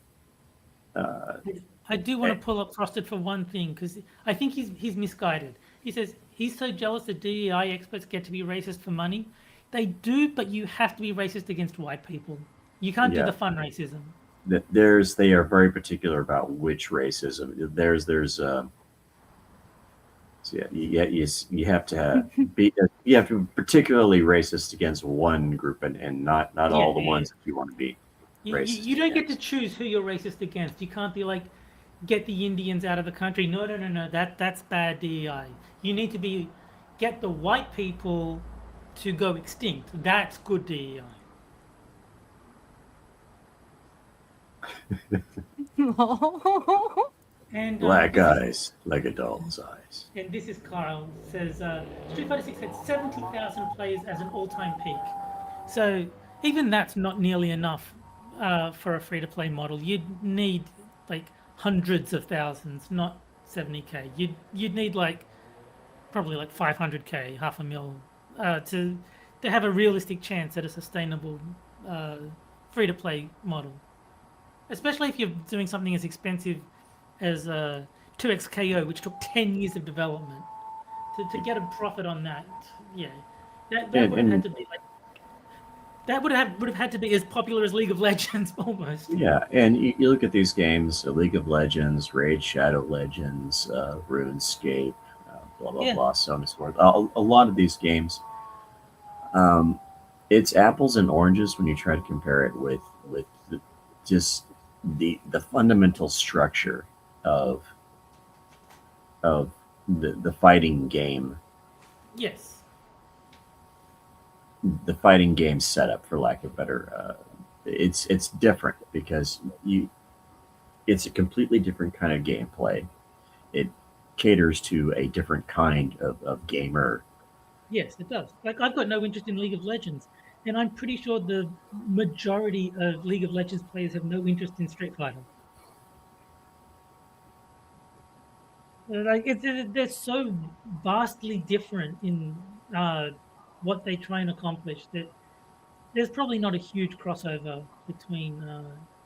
I do want to pull up Frosted for one thing because I think he's misguided. He says he's so jealous that DEI experts get to be racist for money. They do, but you have to be racist against white people. You can't do the fun racism. They are very particular about which racism. You have to be particularly racist against one group and not all the ones that you want to be racist. You don't get to choose who you're racist against. You can't be like, get the Indians out of the country. No. That's bad DEI. You need to get the white people to go extinct. That's good DEI. And black eyes like a doll's eyes. And this is Carl says Street Fighter 6 had 70,000 players as an all-time peak. So even that's not nearly enough for a free-to-play model. You'd need like hundreds of thousands, not 70k. You'd need probably 500k, 500,000 to have a realistic chance at a sustainable free-to-play model. Especially if you're doing something as expensive as 2XKO, which took 10 years of development. To get a profit on that, that would have had to be that would have had to be as popular as League of Legends almost. Yeah, and you look at these games: League of Legends, Raid Shadow Legends, RuneScape, blah blah blah, so on and so forth. A lot of these games, it's apples and oranges when you try to compare it with just the fundamental structure of the fighting game Yes. The fighting game setup, for lack of better, it's different because it's a completely different kind of gameplay. It caters to a different kind of gamer. Yes, it does. Like I've got no interest in League of Legends, and I'm pretty sure the majority of League of Legends players have no interest in Street Fighter. Like they're so vastly different in what they try and accomplish that there's probably not a huge crossover between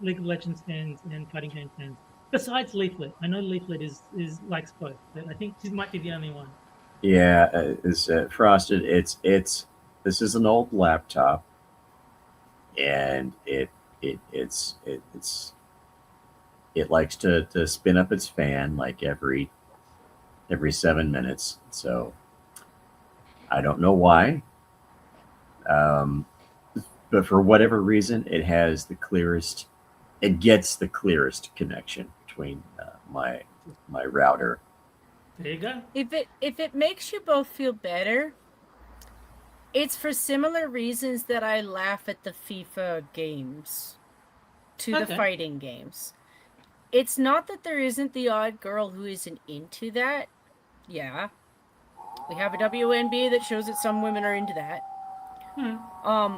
League of Legends fans and fighting game fans. Besides Leaflet, I know Leaflet is likes both, but I think she might be the only one. Yeah, it's Frosted. It's this is an old laptop, and it likes to spin up its fan like every 7 minutes. So I don't know why, um, but for whatever reason, it has the clearest. It gets the clearest connection between my router. There you go. If it makes you both feel better, it's for similar reasons that I laugh at the FIFA games to the Okay. fighting games. It's not that there isn't the odd girl who isn't into that. Yeah. We have a WNBA that shows that some women are into that.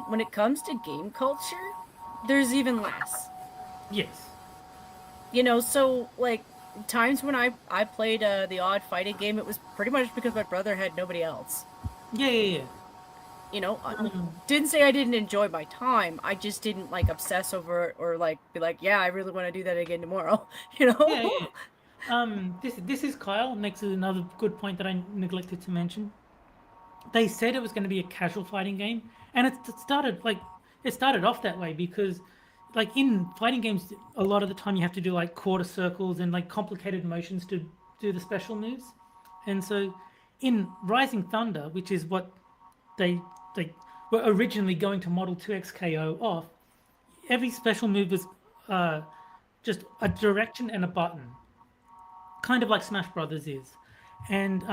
When it comes to game culture, there's even less. Yes. You know, so like times when I played the odd fighting game, it was pretty much because my brother had nobody else. Yeah. You know, didn't say I didn't enjoy my time. I just didn't like obsess over it or like be like, yeah, I really want to do that again tomorrow. You know? Yeah. This is Kyle. Makes another good point that I neglected to mention. They said it was going to be a casual fighting game, and it started off that way because, like in fighting games, a lot of the time you have to do like quarter circles and like complicated motions to do the special moves, and so in Rising Thunder, which is what they were originally going to model 2XKO off, every special move was just a direction and a button, kind of like Smash Brothers is, and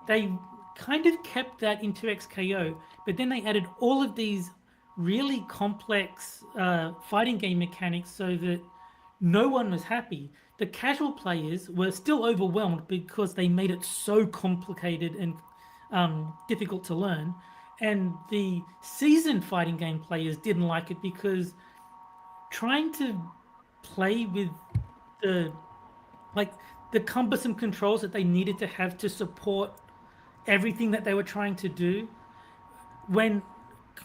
they kind of kept that in 2XKO, but then they added all of these really complex fighting game mechanics so that no one was happy. The casual players were still overwhelmed because they made it so complicated and difficult to learn. And the seasoned fighting game players didn't like it because trying to play with the like the cumbersome controls that they needed to have to support everything that they were trying to do, when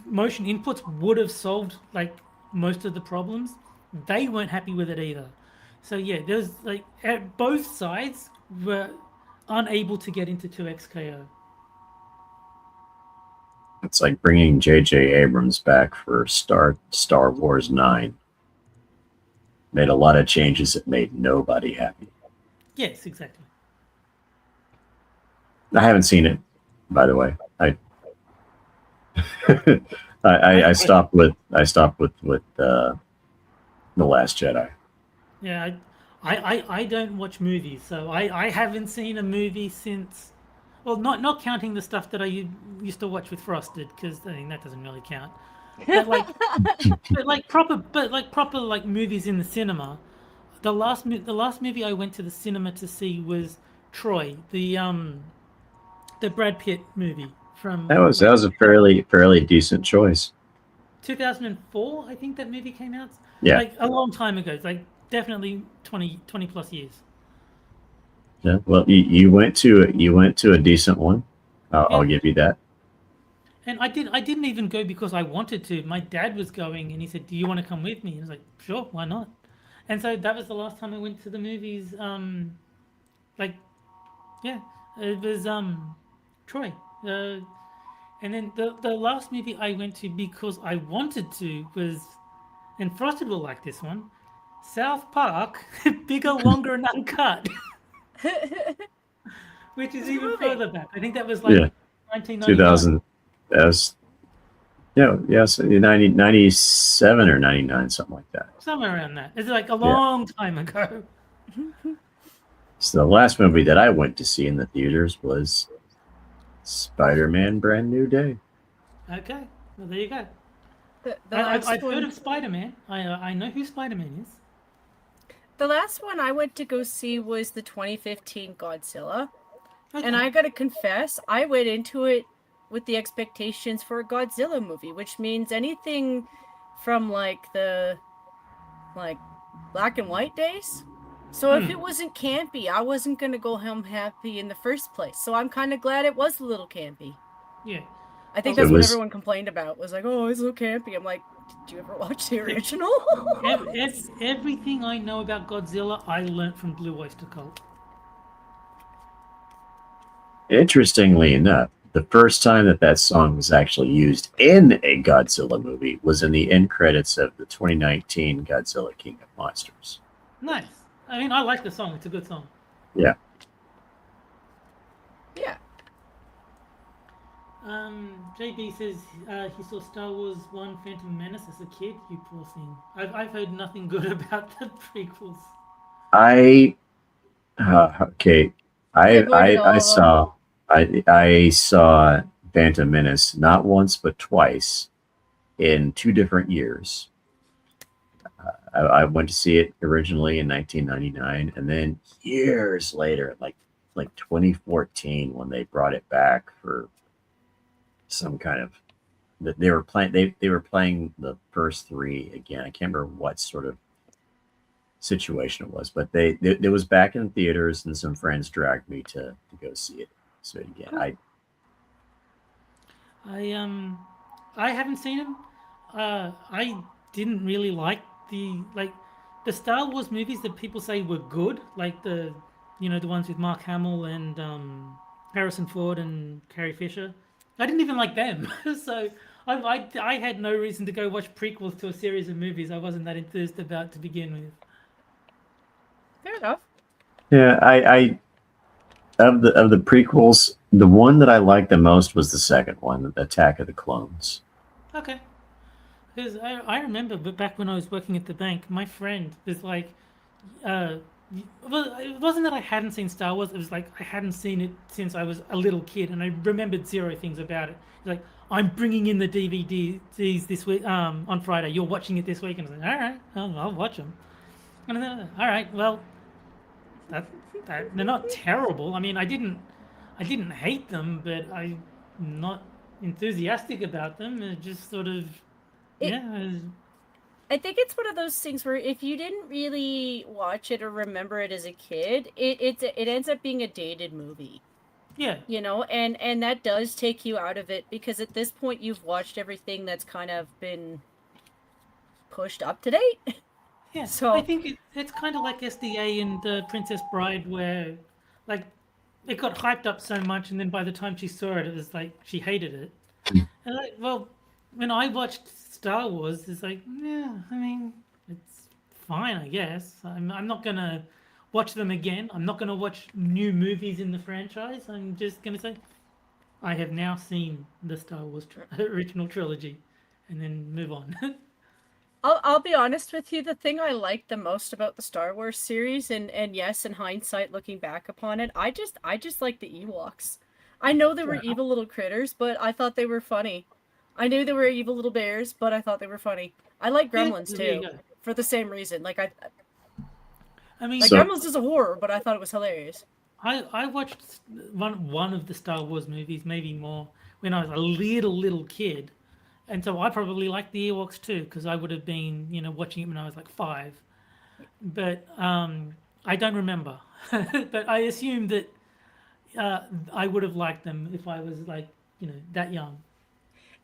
motion inputs would have solved like most of the problems, they weren't happy with it either. So yeah, there's like both sides were unable to get into 2XKO. It's like bringing J.J. Abrams back for Star Wars 9. Made a lot of changes that made nobody happy. Yes, exactly. I haven't seen it, by the way. I stopped with The Last Jedi. Yeah, I don't watch movies, so I haven't seen a movie since. Well, not counting the stuff that I used to watch with Frosted, because I mean that doesn't really count. But like proper like movies in the cinema. The last movie I went to the cinema to see was Troy, the Brad Pitt movie from That was a fairly decent choice. 2004. I think that movie came out. Yeah. Like a long time ago. Like definitely 20 plus years. Yeah. Well, you went to a decent one. I'll give you that. And I didn't even go because I wanted to. My dad was going, and he said, "Do you want to come with me?" And I was like, "Sure, why not?" And so that was the last time I went to the movies. It was Troy. And then the last movie I went to because I wanted to was, and Frosted will like this one, South Park, Bigger, Longer, and Uncut, which is even further back. I think that was like 1999. 2000. Yes, 97 or 99, something like that. Somewhere around that. It's like a long time ago. So the last movie that I went to see in the theaters was Spider-Man: Brand New Day. Okay, well there you go. The last I've heard one, of Spider-Man. I know who Spider-Man is. the last one I went to go see was the 2015 Godzilla. Okay. And I gotta confess, I went into it with the expectations for a Godzilla movie, which means anything from like the black and white days. So if it wasn't campy, I wasn't gonna go home happy in the first place. So I'm kind of glad it was a little campy. Yeah. I think So that's it what was- everyone complained about. Was like, oh, it's so campy. I'm like, did you ever watch the original? Everything I know about Godzilla, I learnt from Blue Oyster Cult. Interestingly enough, the first time that song was actually used in a Godzilla movie was in the end credits of the 2019 Godzilla King of Monsters. Nice. I mean, I like the song. It's a good song. Yeah. Yeah. JB says he saw Star Wars 1 Phantom Menace as a kid. You poor thing. I've heard nothing good about the prequels. Okay. I saw Phantom Menace not once but twice in 2 different years. I went to see it originally in 1999, and then years later, like 2014, when they brought it back for some kind of that they were playing. They were playing the first 3 again. I can't remember what sort of situation it was, but it was back in theaters, and some friends dragged me to go see it. So again, Cool. I haven't seen him. I didn't really like the Star Wars movies that people say were good, like the ones with Mark Hamill and Harrison Ford and Carrie Fisher. I didn't even like them, so I had no reason to go watch prequels to a series of movies I wasn't that enthused about to begin with. Fair enough. yeah, I of the prequels, the one that I liked the most was the second one, Attack of the Clones. Okay. Because I remember, but back when I was working at the bank, my friend was like, uh, well, it wasn't that I hadn't seen Star Wars. It was like I hadn't seen it since I was a little kid, and I remembered zero things about it. He's like, I'm bringing in the DVDs this week, on Friday. You're watching it this week, and I was like, all right, I'll watch them. And then, all right, well, they're not terrible. I mean, I didn't hate them, but I'm not enthusiastic about them. It just sort of, It- yeah. I think it's one of those things where if you didn't really watch it or remember it as a kid, it ends up being a dated movie. Yeah. And that does take you out of it because at this point you've watched everything that's kind of been pushed up to date. Yeah, So- I think it's kind of like SDA and Princess Bride, where like it got hyped up so much, and then by the time she saw it, it was like she hated it. And well, when I watched Star Wars, it's like, yeah, I mean, it's fine, I guess. I'm not gonna watch them again. I'm not gonna watch new movies in the franchise. I'm just gonna say, I have now seen the Star Wars original trilogy, and then move on. I'll be honest with you, the thing I liked the most about the Star Wars series, and yes, in hindsight looking back upon it, I just like the Ewoks. I know they were evil little critters, but I thought they were funny. I knew they were evil little bears, but I thought they were funny. I like Gremlins there you too, go. for the same reason. Like I mean, Gremlins is a horror, but I thought it was hilarious. I watched one of the Star Wars movies, maybe more, when I was a little kid, and so I probably liked the Ewoks too, because I would have been watching it when I was like 5, but I don't remember, but I assume that I would have liked them if I was like that young.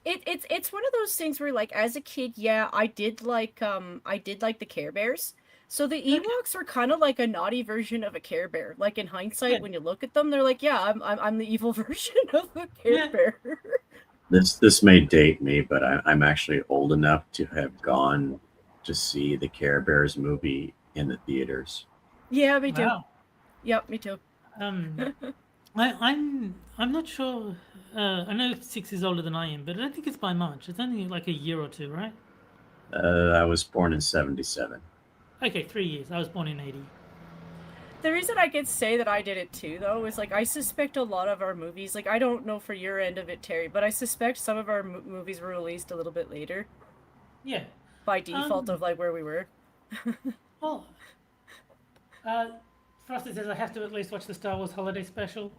It's one of those things where like as a kid, yeah, I did like the Care Bears. So the Ewoks are kind of like a naughty version of a Care Bear. Like in hindsight, Yeah. when you look at them, they're like, yeah, I'm the evil version of a Care Yeah. Bear. This may date me, but I'm actually old enough to have gone to see the Care Bears movie in the theaters. Yeah, me too. Wow. Yep, me too. I'm not sure. I know 6 is older than I am, but I don't think it's by much. It's only like a year or 2, right? I was born in '77. Okay, 3 years. I was born in 80. The reason I could say that I did it too, though, is like I suspect a lot of our movies, like I don't know for your end of it, Terry, but I suspect some of our movies were released a little bit later Yeah. by default Um, of like where we were. well, uh, Frosty says I have to at least watch the Star Wars Holiday Special.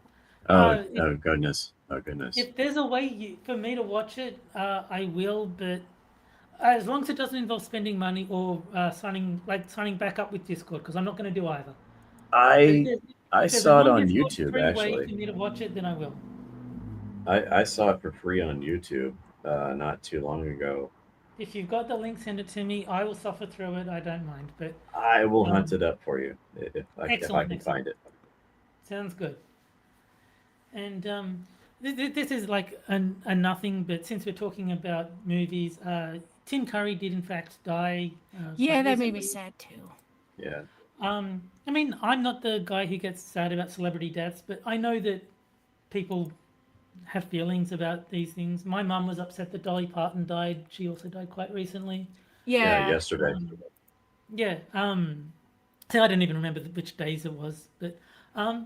Oh, If oh goodness. Oh goodness. there's a way for me to watch it, I will. But as long as it doesn't involve spending money or signing back up with Discord, because I'm not going to do either. But I I if there's a saw it on non-Discord YouTube free way actually. for me to watch it, then I will. I saw it for free on YouTube not too long ago. If you've got the link, send it to me. I will suffer through it. I don't mind. But I will hunt um, it up for you if I excellent, can excellent. find it. Sounds good. And this is like a nothing, but since we're talking about movies, Tim Curry did in fact die Yeah, quite that made me recently. sad too. Yeah. I mean, I'm not the guy who gets sad about celebrity deaths, but I know that people have feelings about these things. My mum was upset that Dolly Parton died. She also died quite recently. Yeah. Yeah. Yesterday. Yeah. So I don't even remember which days it was, but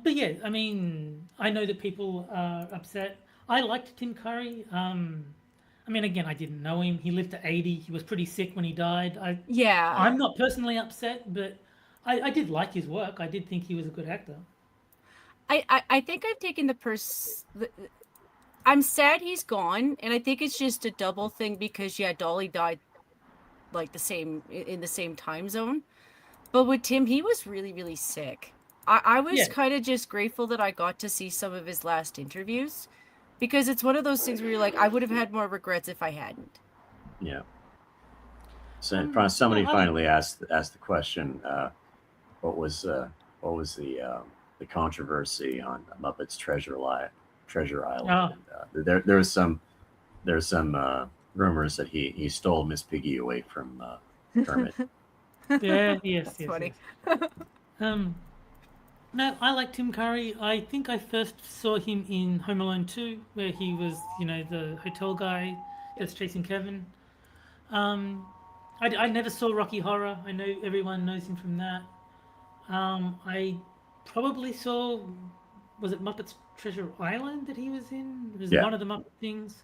yeah. I mean, I know that people are upset. I liked Tim Curry. I mean, again, I didn't know him. He lived to 80. He was pretty sick when he died. Yeah. I'm not personally upset, but I did like his work. I did think he was a good actor. I think I've taken I'm sad he's gone, and I think it's just a double thing because yeah, Dolly died like in the same time zone. But with Tim, he was really, really sick. I was Yeah. kind of just grateful that I got to see some of his last interviews because it's one of those things where you're like, I would have had more regrets if I hadn't. Yeah. So Yeah, somebody I like. finally asked the question. What was the controversy on Muppets Treasure Island? Oh, And there's some rumors that he stole Miss Piggy away from Kermit. yeah, yes, That's yes, funny. yes. Um, no, I like Tim Curry. I think I first saw him in Home Alone 2, where he was, the hotel guy that's chasing Kevin. Um, I never saw Rocky Horror. I know everyone knows him from that. I probably saw, was it Muppets Treasure Island that he was in? It was Yeah. one of the Muppet things.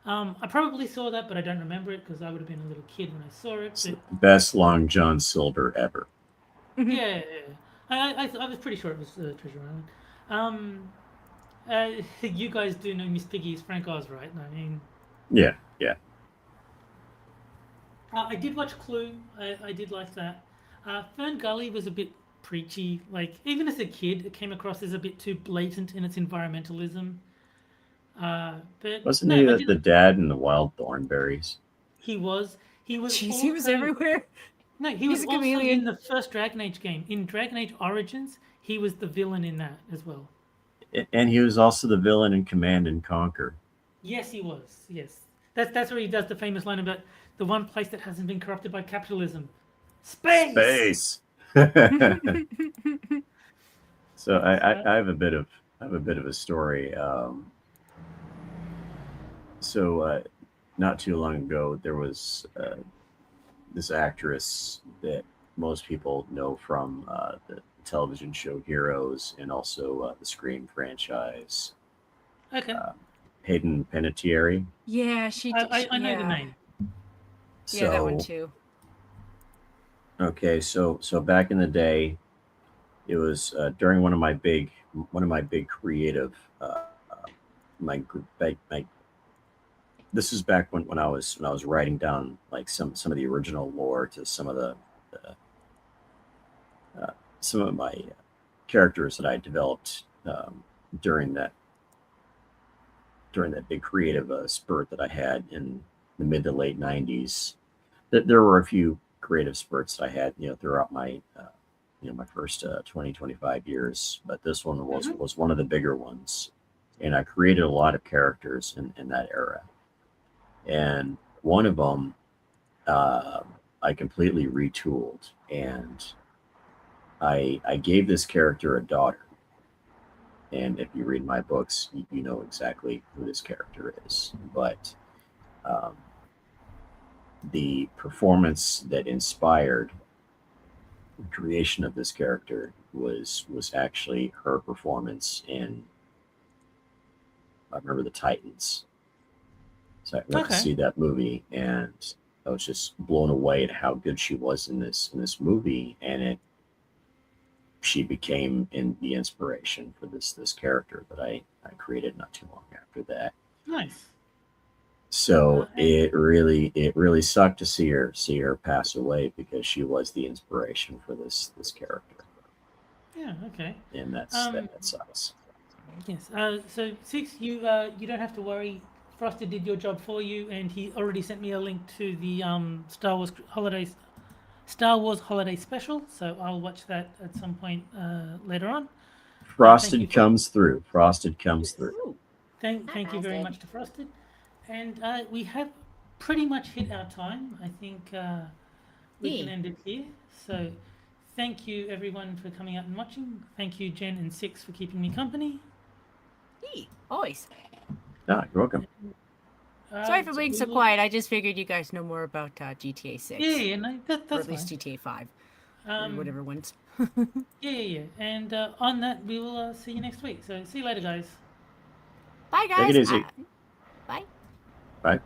I probably saw that, but I don't remember it because I would have been a little kid when I saw it. It's But the best Long John Silver ever. yeah, I was pretty sure it was Treasure Island. You guys do know Miss Piggy is Frank Oz, right? I mean, Yeah. Yeah. I did watch Clue. I did like that. Fern Gully was a bit preachy. Like even as a kid, it came across as a bit too blatant in its environmentalism. But Wasn't no, he I did. the dad in the Wild Thornberries? He was. He was Jeez, he was also. everywhere. No, he was He's a also in chameleon. the first Dragon Age game. In Dragon Age Origins, he was the villain in that as well. And he was also the villain in Command and Conquer. Yes, he was. Yes, that's where he does the famous line about the one place that hasn't been corrupted by capitalism, space. Space. So I have a bit of a story. So not too long ago, there was this actress that most people know from the television show Heroes and also the Scream franchise. Okay, Hayden Panettiere. Yeah, she did. I know the Yeah. name. Yeah, that one So too. okay, so back in the day, it was during one of my big creative my this is back when I was writing down like some of the original lore to some of the uh, some of my characters that I developed during that big creative spurt that I had in the mid to late '90s. There were a few creative spurts that I had, throughout my my first 20, 25 years, but this one Hmm. was one of the bigger ones, and I created a lot of characters in that era. And one of them I completely retooled, and I gave this character a daughter. And if you read my books, you know exactly who this character is. But um, the performance that inspired the creation of this character was actually her performance in, I remember, the Titans. So I went to Okay. see that movie, and I was just blown away at how good she was in this movie, and she became the inspiration for this character that I created not too long after that. Nice. So And it really sucked to see her pass away, because she was the inspiration for this character, yeah, okay. and that sucks. Yes. So Six, you don't have to worry. Frosted did your job for you, and he already sent me a link to the Star Wars holiday special. So I'll watch that at some point later on. Thank you Frosted comes through. Ooh, thank you very Frosted. much to Frosted, and we have pretty much hit our time. I think we can Yay. end it here. So thank you everyone for coming out and watching. Thank you Jen and Six for keeping me company. Yay. Always. Ah, you're welcome. Sorry for So being we so will- quiet. I just figured you guys know more about GTA 6. Yeah, no, Or that's at least fine. GTA 5. Or Um, whatever ones. yeah. And on that, we will see you next week. So see you later, guys. Bye, guys. Take it easy. Bye. Bye.